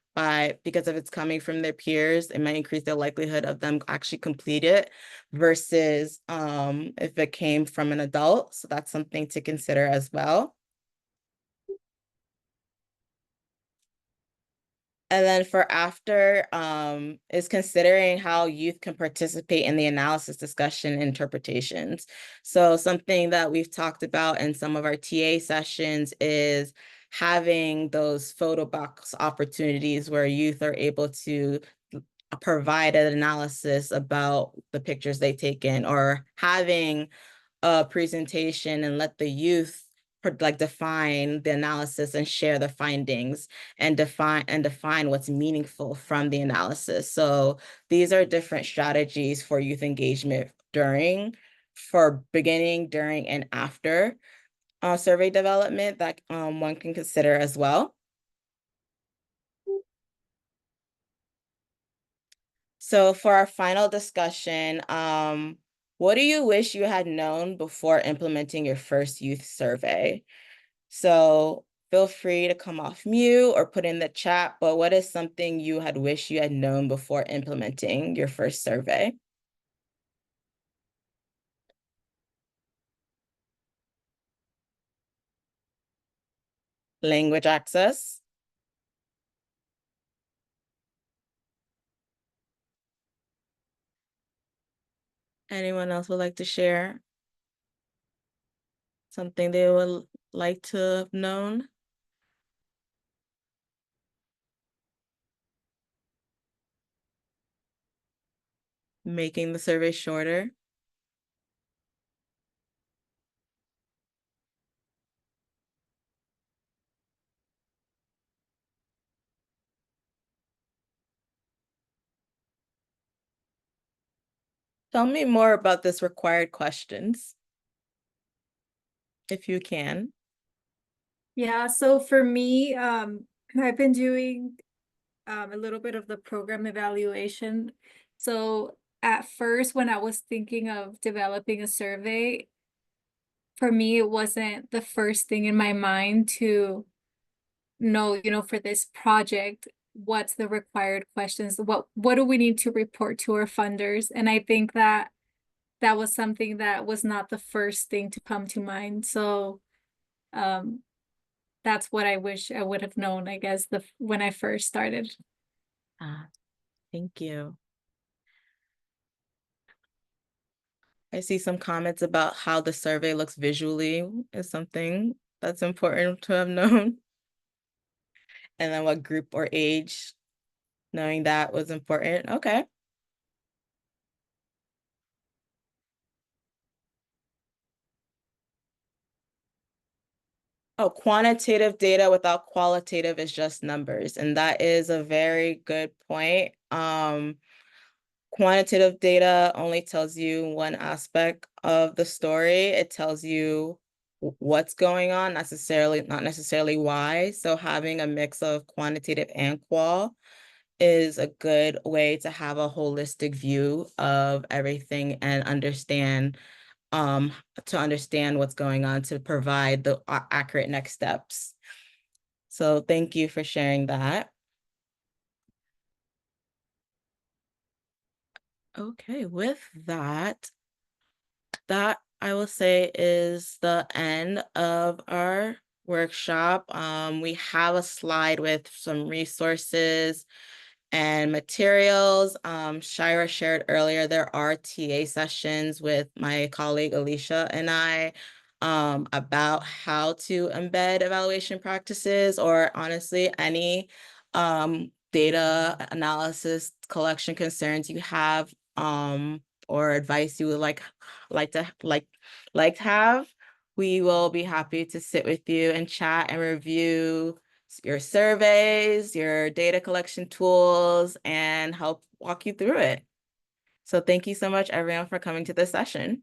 because if it's coming from their peers, it might increase their likelihood of them actually complete it versus if it came from an adult. So that's something to consider as well. And then for after, is considering how youth can participate in the analysis, discussion, and interpretations. So something that we've talked about in some of our TA sessions is having those photo box opportunities where youth are able to provide an analysis about the pictures they take in, or having a presentation and let the youth define the analysis and share the findings and define what's meaningful from the analysis. So these are different strategies for youth engagement for beginning, during, and after survey development that one can consider as well. So for our final discussion, what do you wish you had known before implementing your first youth survey? So feel free to come off mute or put in the chat, but what is something you had wished you had known before implementing your first survey? Language access. Anyone else would like to share something they would like to have known? Making the survey shorter. Tell me more about this required questions, if you can. Yeah, so for me, I've been doing a little bit of the program evaluation. So at first, when I was thinking of developing a survey, for me, it wasn't the first thing in my mind to know, for this project, what's the required questions? What do we need to report to our funders? And I think that that was something that was not the first thing to come to mind. So that's what I wish I would have known, I guess, when I first started. Thank you. I see some comments about how the survey looks visually is something that's important to have known. And then what group or age, knowing that was important. Okay. Oh, quantitative data without qualitative is just numbers. And that is a very good point. Quantitative data only tells you one aspect of the story. It tells you what's going on, not necessarily why. So having a mix of quantitative and qual is a good way to have a holistic view of everything and understand what's going on to provide the accurate next steps. So thank you for sharing that. Okay, with that I will say is the end of our workshop. We have a slide with some resources and materials. Shira shared earlier, there are TA sessions with my colleague Alicia and I about how to embed evaluation practices, or honestly, any data analysis collection concerns you have or advice you would like to have. We will be happy to sit with you and chat and review your surveys, your data collection tools, and help walk you through it. So thank you so much, everyone, for coming to this session.